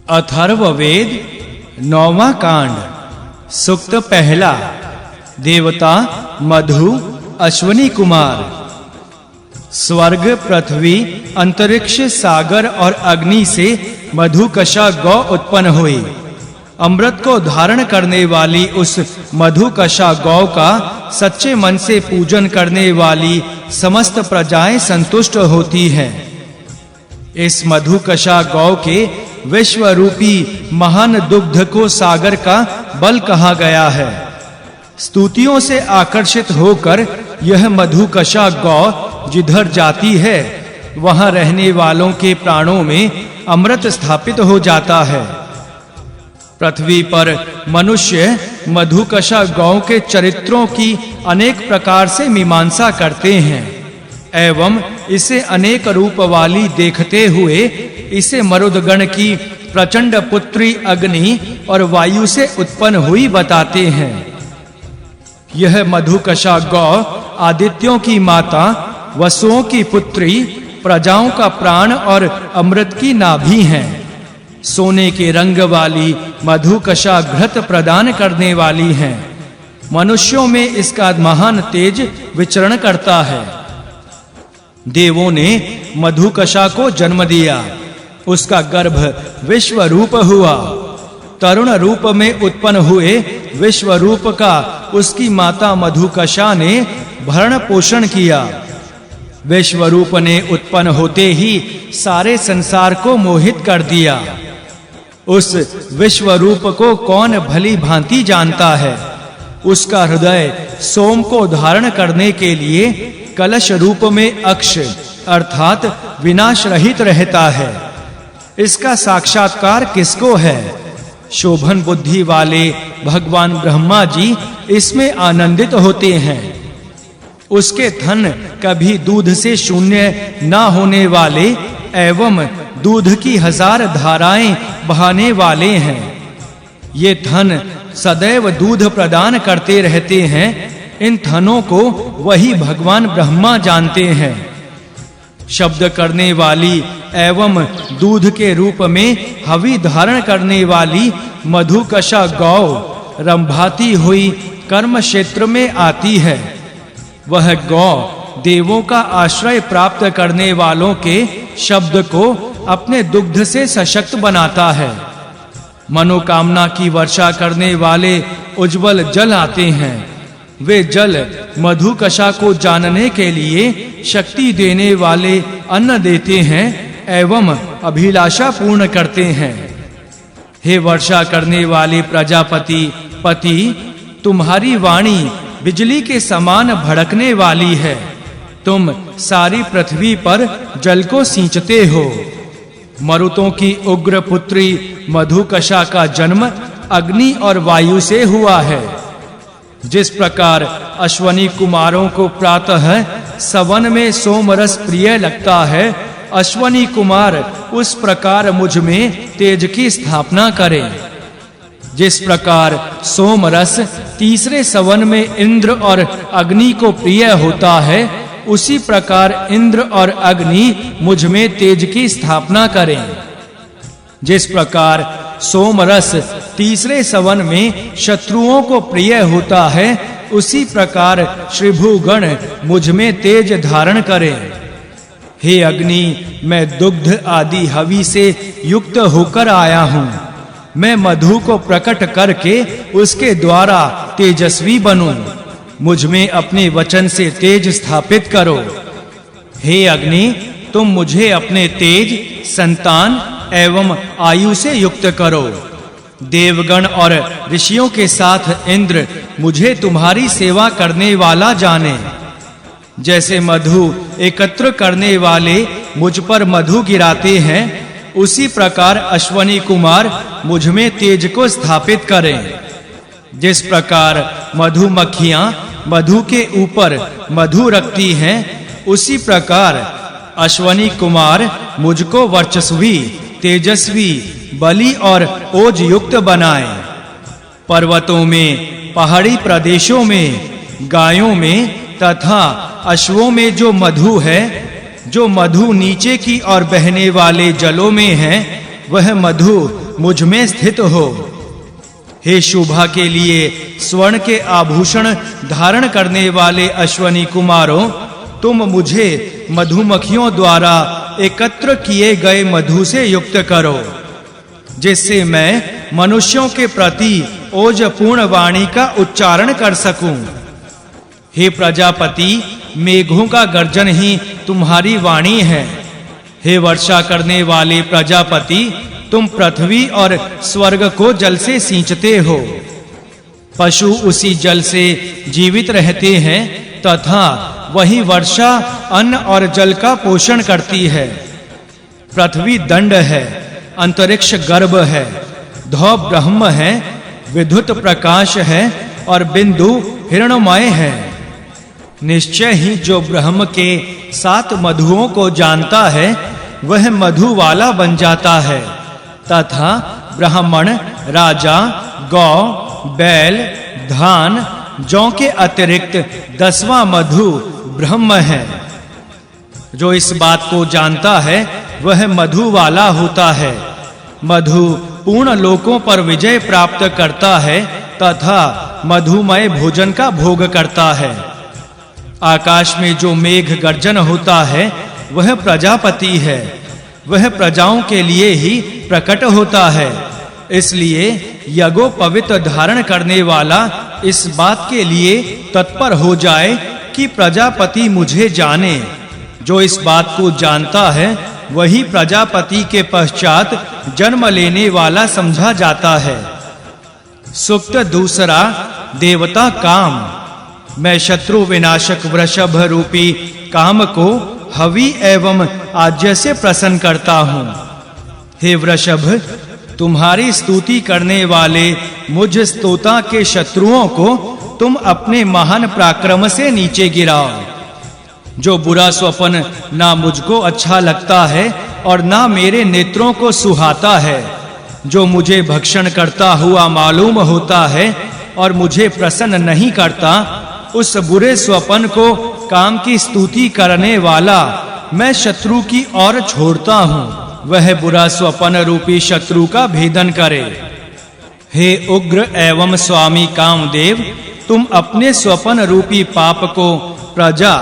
अथर्ववेद 9वां कांड। सूक्त पहला। देवता मधु अश्वनी कुमार। स्वर्ग, पृथ्वी, अंतरिक्ष, सागर और अग्नि से मधुकशा गौ उत्पन्न हुई। अमृत को धारण करने वाली उस मधुकशा गौ का सच्चे मन से पूजन करने वाली समस्त प्रजाएं संतुष्ट होती हैं। इस मधुकशा गौ के विश्व रूपी महान दुग्ध को सागर का बल कहा गया है। स्तुतियों से आकर्षित होकर यह मधुकशा गौ जिधर जाती है वहां रहने वालों के प्राणों में अमृत स्थापित हो जाता है। पृथ्वी पर मनुष्य मधुकशा गौ के चरित्रों की अनेक प्रकार से मीमांसा करते हैं एवं इसे अनेक रूप वाली देखते हुए इसे मरुदगण की प्रचंड पुत्री अग्नि और वायु से उत्पन्न हुई बताते हैं। यह मधुकशा गौ आदित्यों की माता, वसुओं की पुत्री, प्रजाओं का प्राण और अमृत की नाभि है। सोने के रंग वाली मधुकशा घृत प्रदान करने वाली है। मनुष्यों में इसका महान तेज विचरण करता है। देवों ने मधुकशा को जन्म दिया। उसका गर्भ विश्व रूप हुआ। तरुण रूप में उत्पन्न हुए विश्व रूप का उसकी माता मधुकशा ने भरण पोषण किया। विश्व रूप ने उत्पन्न होते ही सारे संसार को मोहित कर दिया। उस विश्व रूप को कौन भली भांति जानता है। उसका हृदय सोम को धारण करने के लिए कलश रूप में अक्ष अर्थात विनाश रहित रहता है। इसका साक्षात्कार किसको है? शोभन बुद्धि वाले भगवान ब्रह्मा जी इसमें आनंदित होते हैं। उसके थन कभी दूध से शून्य ना होने वाले एवं दूध की 1000 धाराएं बहाने वाले हैं। ये थन सदैव दूध प्रदान करते रहते हैं। इन थनों को वही भगवान ब्रह्मा जानते हैं। शब्द करने वाली एवं दूध के रूप में हवि धारण करने वाली मधुकशा गौ रंभाती हुई कर्म क्षेत्र में आती है। वह गौ देवों का आश्रय प्राप्त करने वालों के शब्द को अपने दुग्ध से सशक्त बनाता है। मनोकामना की वर्षा करने वाले उज्जवल जल आते हैं। वे जल मधुकशा को जानने के लिए शक्ति देने वाले अन्न देते हैं एवं अभिलाषा पूर्ण करते हैं। हे वर्षा करने वाले प्रजापति पति, तुम्हारी वाणी बिजली के समान भड़कने वाली है। तुम सारी पृथ्वी पर जल को सींचते हो। मरुतों की उग्र पुत्री मधुकशा का जन्म अग्नि और वायु से हुआ है। जिस प्रकार अश्वनी कुमारों को प्रातः सवन में सोमरस प्रिय लगता है, अश्वनी कुमार उस प्रकार मुझ में तेज की स्थापना करें। जिस प्रकार सोमरस तीसरे सवन में इंद्र और अग्नि को प्रिय होता है, उसी प्रकार इंद्र और अग्नि मुझ में तेज की स्थापना करें। जिस प्रकार सोमरस तीसरे सवन में शत्रुओं को प्रिय होता है, उसी प्रकार श्रीभुगण मुझ में तेज धारण करें। हे अग्नि, मैं दुग्ध आदि हवि से युक्त होकर आया हूँ। मैं मधु को प्रकट करके उसके द्वारा तेजस्वी बनूं। मुझ में अपने वचन से तेज स्थापित करो। हे अग्नि, तुम मुझे अपने तेज, संतान एवं आयु से युक्त करो। देवगण और ऋषियों के साथ इंद्र मुझे तुम्हारी सेवा करने वाला जाने। जैसे मधु एकत्र करने वाले मुझ पर मधु गिराते हैं, उसी प्रकार अश्वनी कुमार मुझ में तेज को स्थापित करें। जिस प्रकार मधुमक्खियां मधु के ऊपर मधु रखती हैं, उसी प्रकार अश्वनी कुमार मुझको वर्चस्वी, तेजस्वी, बली और ओज युक्त बनाए। पर्वतों में, पहाड़ी प्रदेशों में, गायों में तथा अश्वों में जो मधु है, जो मधु नीचे की ओर बहने वाले जलों में है, वह मधु मुझ में स्थित हो। हे शोभा के लिए स्वर्ण के आभूषण धारण करने वाले अश्वनी कुमारों, तुम मुझे मधुमक्खियों द्वारा एकत्र किए गए मधु से युक्त करो, जिससे मैं मनुष्यों के प्रति ओजपूर्ण वाणी का उच्चारण कर सकूं। हे प्रजापति, मेघों का गर्जन ही तुम्हारी वाणी है। हे वर्षा करने वाले प्रजापति, तुम पृथ्वी और स्वर्ग को जल से सींचते हो। पशु उसी जल से जीवित रहते हैं तथा वही वर्षा अन्न और जल का पोषण करती है। पृथ्वी दंड है, अंतरिक्ष गर्भ है, धौ ब्रह्म है, विद्युत प्रकाश है और बिंदु हिरणमय है। निश्चय ही जो ब्रह्म के 7 मधुओं को जानता है वह मधु वाला बन जाता है, तथा ब्राह्मण, राजा, गौ, बैल, धान, जौ के अतिरिक्त 10वां मधु ब्रह्म है। जो इस बात को जानता है वह मधु वाला होता है। मधु पूर्ण लोकों पर विजय प्राप्त करता है तथा मधुमय भोजन का भोग करता है। आकाश में जो मेघ गर्जन होता है वह प्रजापति है। वह प्रजाओं के लिए ही प्रकट होता है। इसलिए यज्ञोपवीत धारण करने वाला इस बात के लिए तत्पर हो जाए कि प्रजापति मुझे जाने। जो इस बात को जानता है वही प्रजापति के पश्चात जन्म लेने वाला समझा जाता है। सूक्त दूसरा, देवता काम। मैं शत्रु विनाशक वृषभ रूपी काम को हवि एवं आज्य से प्रसन्न करता हूँ। हे वृषभ, तुम्हारी स्तुति करने वाले मुझ स्तोता के शत्रुओं को तुम अपने महान पराक्रम से नीचे गिराओ। जो बुरा स्वप्न ना मुझको अच्छा लगता है और ना मेरे नेत्रों को सुहाता है, जो मुझे भक्षण करता हुआ मालूम होता है और मुझे प्रसन्न नहीं करता, उस बुरे स्वप्न को काम की स्तुति करने वाला मैं शत्रु की ओर छोड़ता हूँ। वह बुरा स्वप्न रूपी शत्रु का भेदन करे। हे उग्र एवं स्वामी कामदेव, तुम अपने स्वप्न रूपी पाप को प्रजा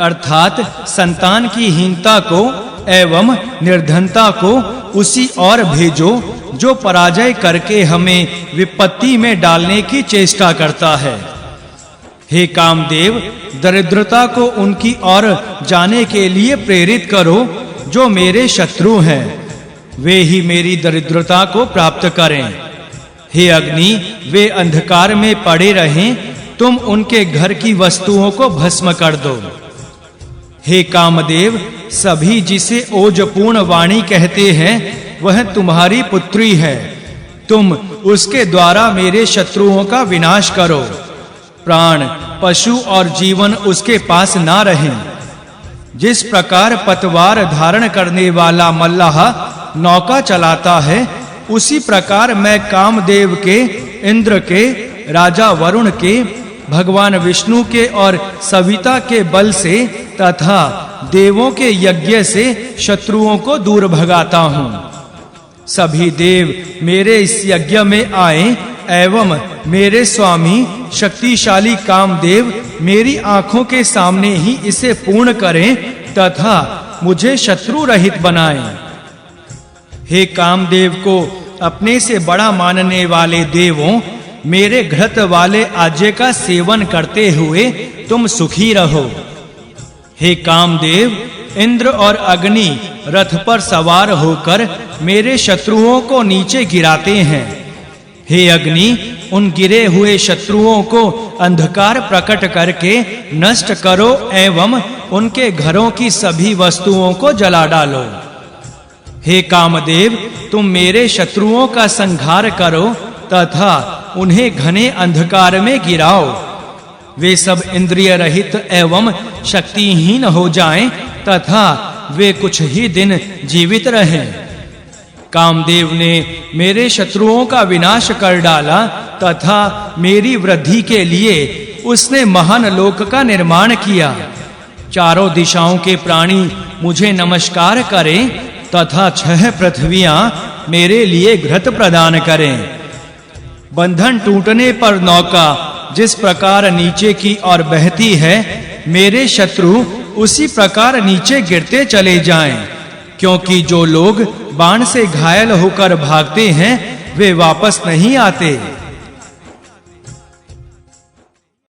अर्थात संतान की हीनता को एवं निर्धनता को उसी ओर भेजो जो पराजय करके हमें विपत्ति में डालने की चेष्टा करता है। हे कामदेव, दरिद्रता को उनकी ओर जाने के लिए प्रेरित करो जो मेरे शत्रु हैं, वे ही मेरी दरिद्रता को प्राप्त करें। हे अग्नि, वे अंधकार में पड़े रहें, तुम उनके घर की वस्तुओं को भस्म कर दो। हे कामदेव, सभी जिसे ओजपूर्ण वाणी कहते हैं वह तुम्हारी पुत्री है। तुम उसके द्वारा मेरे शत्रुओं का विनाश करो। प्राण, पशु और जीवन उसके पास ना रहें। जिस प्रकार पतवार धारण करने वाला मल्लाह नौका चलाता है, उसी प्रकार मैं कामदेव के, इंद्र के, राजा वरुण के, भगवान विष्णु के और सविता के बल से तथा देवों के यज्ञ से शत्रुओं को दूर भगाता हूँ। सभी देव मेरे इस यज्ञ में आए एवं मेरे स्वामी शक्तिशाली कामदेव मेरी आंखों के सामने ही इसे पूर्ण करें तथा मुझे शत्रु रहित बनाएं। हे कामदेव को अपने से बड़ा मानने वाले देवों, मेरे घृत वाले आज्य का सेवन करते हुए तुम सुखी रहो। हे कामदेव, इंद्र और अग्नि रथ पर सवार होकर मेरे शत्रुओं को नीचे गिराते हैं। हे अग्नि, उन गिरे हुए शत्रुओं को अंधकार प्रकट करके नष्ट करो एवं उनके घरों की सभी वस्तुओं को जला डालो। हे कामदेव, तुम मेरे शत्रुओं का संहार करो तथा उन्हें घने अंधकार में गिराओ। वे सब इंद्रिय रहित एवं शक्तिहीन हो जाएं तथा वे कुछ ही दिन जीवित रहें। कामदेव ने मेरे शत्रुओं का विनाश कर डाला तथा मेरी वृद्धि के लिए उसने महान लोक का निर्माण किया। चारों दिशाओं के प्राणी मुझे नमस्कार करें तथा 6 पृथ्वियां मेरे लिए घृत प्रदान करें। बंधन टूटने पर नौका जिस प्रकार नीचे की ओर बहती है, मेरे शत्रु उसी प्रकार नीचे गिरते चले जाएं, क्योंकि जो लोग बाण से घायल होकर भागते हैं वे वापस नहीं आते।